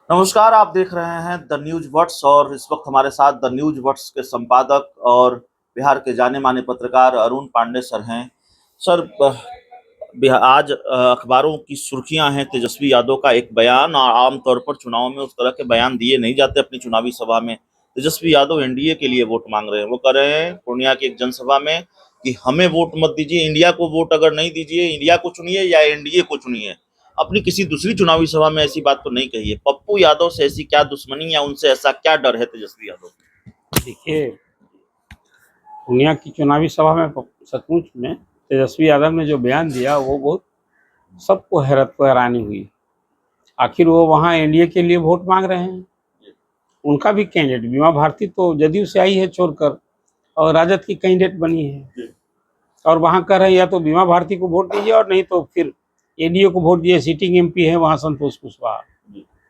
नमस्कार, आप देख रहे हैं द न्यूज वर्ड्स और इस वक्त हमारे साथ द न्यूज वर्ड्स के संपादक और बिहार के जाने माने पत्रकार अरुण पांडे सर हैं। सर, आज अखबारों की सुर्खियां हैं तेजस्वी यादव का एक बयान, और आमतौर पर चुनाव में उस तरह के बयान दिए नहीं जाते अपनी चुनावी सभा में। तेजस्वी यादव एनडीए के लिए वोट मांग रहे हैं। वो कह रहे हैं पूर्णिया की एक जनसभा में कि हमें वोट मत दीजिए, इंडिया को वोट अगर नहीं दीजिए, इंडिया को चुनिए या एनडीए को चुनिए। अपनी किसी दूसरी चुनावी सभा में ऐसी बात तो नहीं कही है। पप्पू यादव से ऐसी क्या दुश्मनी या उनसे ऐसा क्या डर है तेजस्वी यादव? देखिए, पूर्णिया की चुनावी सभा में सचमुच में तेजस्वी यादव ने जो बयान दिया वो बहुत सबको हैरत को हैरानी हुई। आखिर वो वहाँ एनडीए के लिए वोट मांग रहे हैं। उनका भी कैंडिडेट बीमा भारती तो जदयू से आई है छोड़कर और राजद की कैंडिडेट बनी है, और वहाँ कह रहे हैं या तो बीमा भारती को वोट दीजिए और नहीं तो फिर एनडीए को वोट दीजिए। सिटिंग एमपी है वहाँ संतोष कुशवाहा।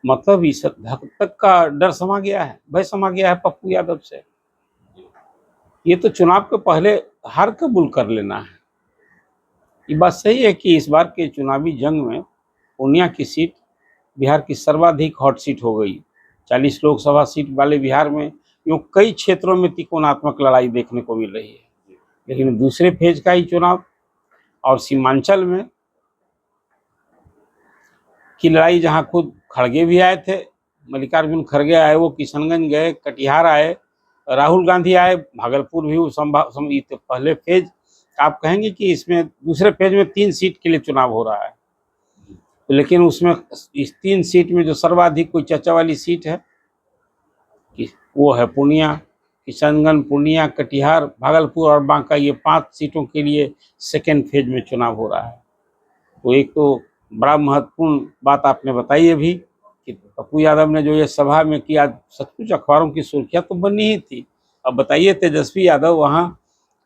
मतलब इस हद तक का डर समा गया है, भय समा गया है पप्पू यादव से। ये तो चुनाव के पहले हार कबूल कर लेना है। ये बात सही है कि इस बार के चुनावी जंग में पूर्णिया की सीट बिहार की सर्वाधिक हॉट सीट हो गई। 40 लोकसभा सीट वाले बिहार में यूँ कई क्षेत्रों में त्रिकोणात्मक लड़ाई देखने को मिल रही है। लेकिन दूसरे फेज का ही चुनाव और सीमांचल में की लड़ाई, जहां खुद खड़गे भी आए थे, मल्लिकार्जुन खड़गे आए, वो किशनगंज गए, कटिहार आए, राहुल गांधी आए, भागलपुर भी तो पहले फेज आप कहेंगे कि इसमें दूसरे फेज में 3 सीट के लिए चुनाव हो रहा है। लेकिन उसमें इस 3 सीट में जो सर्वाधिक कोई चर्चा वाली सीट है कि वो है पूर्णिया, किशनगंज, पूर्णिया, कटिहार, भागलपुर और बांका। ये 5 सीटों के लिए सेकेंड फेज में चुनाव हो रहा है। तो एक तो बड़ा महत्वपूर्ण बात आपने बताई है भी कि पप्पू यादव ने जो ये सभा में किया, सचमुच अखबारों की सुर्खियां तो बनी ही थी। अब बताइए, तेजस्वी यादव वहाँ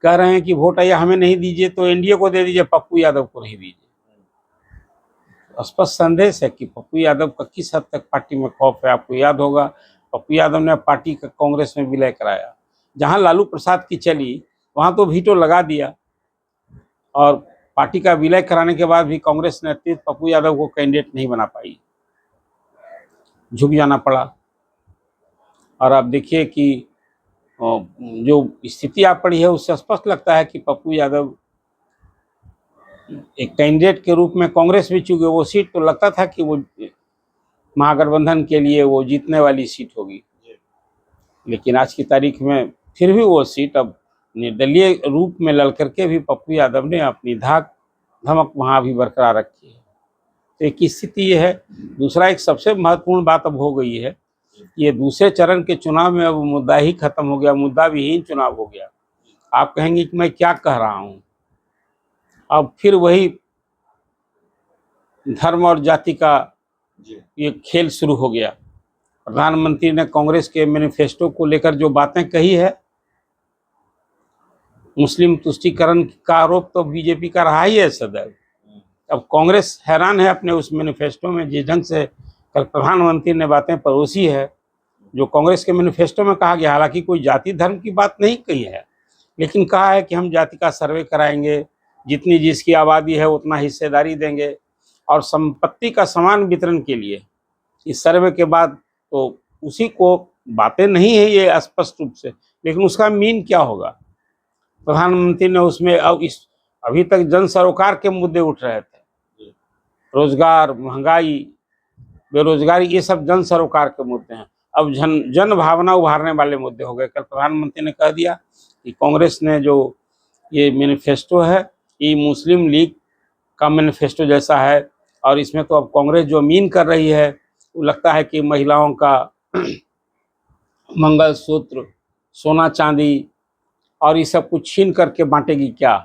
कह रहे हैं कि वोट या हमें नहीं दीजिए तो एनडीए को दे दीजिए, पप्पू यादव को नहीं दीजिए। स्पष्ट संदेश है कि पप्पू यादव का किस हद तक पार्टी में खौफ है। आपको याद होगा, पप्पू यादव ने पार्टी का कांग्रेस में विलय कराया। जहां लालू प्रसाद की चली वहां तो वीटो लगा दिया, और पार्टी का विलय कराने के बाद भी कांग्रेस ने पप्पू यादव को कैंडिडेट नहीं बना पाई, झुक जाना पड़ा। और आप देखिए कि जो स्थिति आप पड़ी है उससे स्पष्ट लगता है कि पप्पू यादव एक कैंडिडेट के रूप में कांग्रेस भी, चूंकि वो सीट तो लगता था कि वो महागठबंधन के लिए वो जीतने वाली सीट होगी, लेकिन आज की तारीख में फिर भी वो सीट अब निर्दलीय रूप में लड़ करके भी पप्पू यादव ने अपनी धाक धमक वहाँ भी बरकरार रखी है। तो एक स्थिति ये है। दूसरा, एक सबसे महत्वपूर्ण बात अब हो गई है, ये दूसरे चरण के चुनाव में अब मुद्दा ही खत्म हो गया, मुद्दा विहीन चुनाव हो गया। आप कहेंगे कि मैं क्या कह रहा हूँ, अब फिर वही धर्म और जाति का ये खेल शुरू हो गया। प्रधानमंत्री ने कांग्रेस के मैनिफेस्टो को लेकर जो बातें कही है, मुस्लिम तुष्टीकरण का आरोप तो बीजेपी का रहा ही है सदैव। अब कांग्रेस हैरान है अपने उस मैनिफेस्टो में जिस ढंग से कल प्रधानमंत्री ने बातें परोसी है, जो कांग्रेस के मैनिफेस्टो में कहा गया। हालांकि कोई जाति धर्म की बात नहीं कही है, लेकिन कहा है कि हम जाति का सर्वे कराएंगे, जितनी जिसकी आबादी है उतना हिस्सेदारी देंगे, और संपत्ति का समान वितरण के लिए इस सर्वे के बाद। तो उसी को बातें नहीं है ये स्पष्ट रूप से, लेकिन उसका मीन क्या होगा। प्रधानमंत्री ने उसमें अभी तक जन सरोकार के मुद्दे उठ रहे थे, रोजगार, महंगाई, बेरोजगारी, ये सब जन सरोकार के मुद्दे हैं। अब जन भावना उभारने वाले मुद्दे हो गए। कल प्रधानमंत्री ने कह दिया कि कांग्रेस ने जो ये मैनिफेस्टो है ये मुस्लिम लीग का मैनिफेस्टो जैसा है, और इसमें तो अब कांग्रेस जो मीन कर रही है वो लगता है कि महिलाओं का मंगलसूत्र, सोना चांदी और ये सब कुछ छीन करके बांटेगी क्या।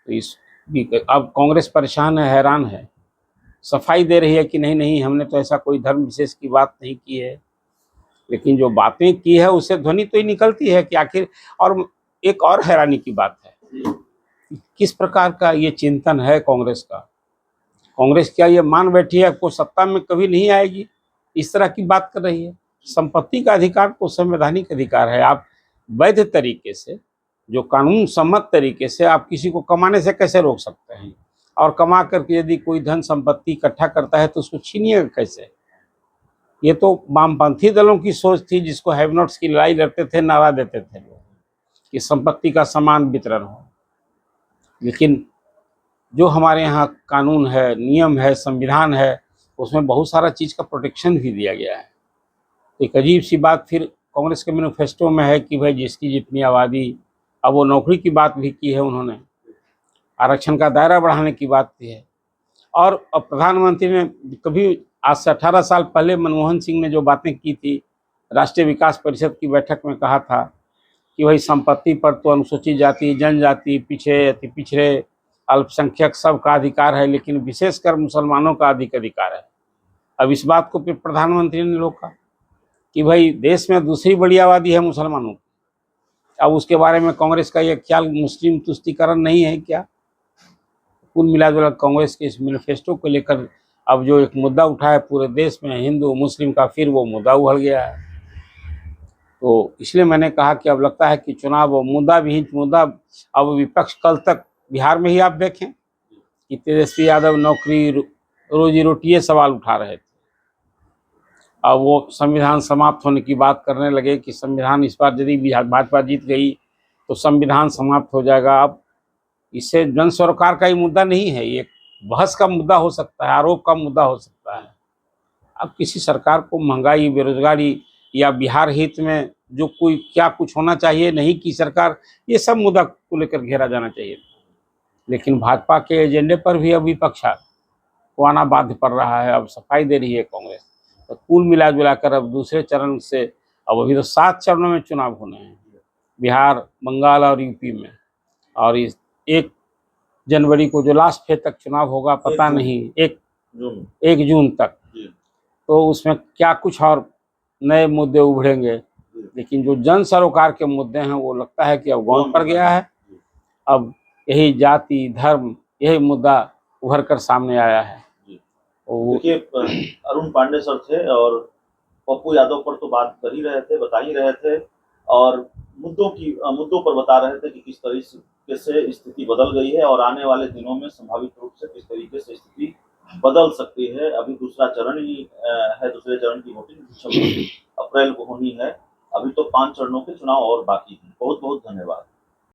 तो अब कांग्रेस परेशान है, हैरान है, सफाई दे रही है कि नहीं नहीं, हमने तो ऐसा कोई धर्म विशेष की बात नहीं की है। लेकिन जो बातें की है उससे ध्वनि तो ही निकलती है कि आखिर। और एक और हैरानी की बात है, किस प्रकार का ये चिंतन है कांग्रेस का। कांग्रेस क्या ये मान बैठी है को सत्ता में कभी नहीं आएगी, इस तरह की बात कर रही है। संपत्ति का अधिकार तो संवैधानिक अधिकार है। आप वैध तरीके से, जो कानून सम्मत तरीके से आप किसी को कमाने से कैसे रोक सकते हैं, और कमा करके यदि कोई धन संपत्ति इकट्ठा करता है तो उसको छीनिएगा कैसे। ये तो वामपंथी दलों की सोच थी, जिसको हैव नॉट्स की लड़ाई लड़ते थे, नारा देते थे लोग कि संपत्ति का समान वितरण हो। लेकिन जो हमारे यहाँ कानून है, नियम है, संविधान है, उसमें बहुत सारा चीज़ का प्रोटेक्शन भी दिया गया है। एक अजीब सी बात फिर कांग्रेस के मैनिफेस्टो में है कि भाई जिसकी जितनी आबादी, अब वो नौकरी की बात भी की है उन्होंने, आरक्षण का दायरा बढ़ाने की बात की है। और अब प्रधानमंत्री ने कभी आज से 18 साल पहले मनमोहन सिंह ने जो बातें की थी, राष्ट्रीय विकास परिषद की बैठक में कहा था कि भाई संपत्ति पर तो अनुसूचित जाति, जनजाति, पीछे अति पिछड़े, अल्पसंख्यक सबका अधिकार है, लेकिन विशेषकर मुसलमानों का अधिक अधिकार है। अब इस बात को फिर प्रधानमंत्री ने रोका कि भाई देश में दूसरी बड़ी आबादी है मुसलमानों की। अब उसके बारे में कांग्रेस का ये ख्याल मुस्लिम तुष्टीकरण नहीं है क्या? कुल मिलाजुला कांग्रेस के इस मैनिफेस्टो को लेकर अब जो एक मुद्दा उठा है पूरे देश में हिंदू मुस्लिम का, फिर वो मुद्दा उभर गया है। तो इसलिए मैंने कहा कि अब लगता है कि चुनाव मुद्दा विहीन मुद्दा, अब विपक्ष कल तक बिहार में ही आप देखें कि तेजस्वी यादव नौकरी रोजी रोटी ये सवाल उठा रहे थे। अब वो संविधान समाप्त होने की बात करने लगे कि संविधान इस बार यदि भाजपा जीत गई तो संविधान समाप्त हो जाएगा। अब इससे जन सरोकार का ही मुद्दा नहीं है, ये बहस का मुद्दा हो सकता है, आरोप का मुद्दा हो सकता है। अब किसी सरकार को महंगाई, बेरोजगारी या बिहार हित में जो कोई क्या कुछ होना चाहिए नहीं की सरकार, ये सब मुद्दा को लेकर घेरा जाना चाहिए। लेकिन भाजपा के एजेंडे पर भी अब विपक्ष को आना बाध्य पड़ रहा है, अब सफाई दे रही है कांग्रेस। तो कुल मिला जुलाकर अब दूसरे चरण से, अब अभी तो 7 चरणों में चुनाव होने हैं, बिहार, बंगाल और यूपी में। और इस 1 जनवरी को जो लास्ट फेज तक चुनाव होगा, पता नहीं 1 जून तक, तो उसमें क्या कुछ और नए मुद्दे उभरेंगे। लेकिन जो जन सरोकार के मुद्दे हैं वो लगता है कि अब गौन पर गया है। अब यही जाति, धर्म, यही मुद्दा उभर कर सामने आया है। देखिए, अरुण पांडे सर थे और पप्पू यादव पर तो बात कर ही रहे थे, बता ही रहे थे, और मुद्दों पर बता रहे थे कि किस तरीके से स्थिति बदल गई है और आने वाले दिनों में संभावित रूप से किस तरीके से स्थिति बदल सकती है। अभी दूसरा चरण ही है, दूसरे चरण की वोटिंग 26 अप्रैल को होनी है। अभी तो 5 चरणों के चुनाव और बाकी हैं। बहुत बहुत धन्यवाद।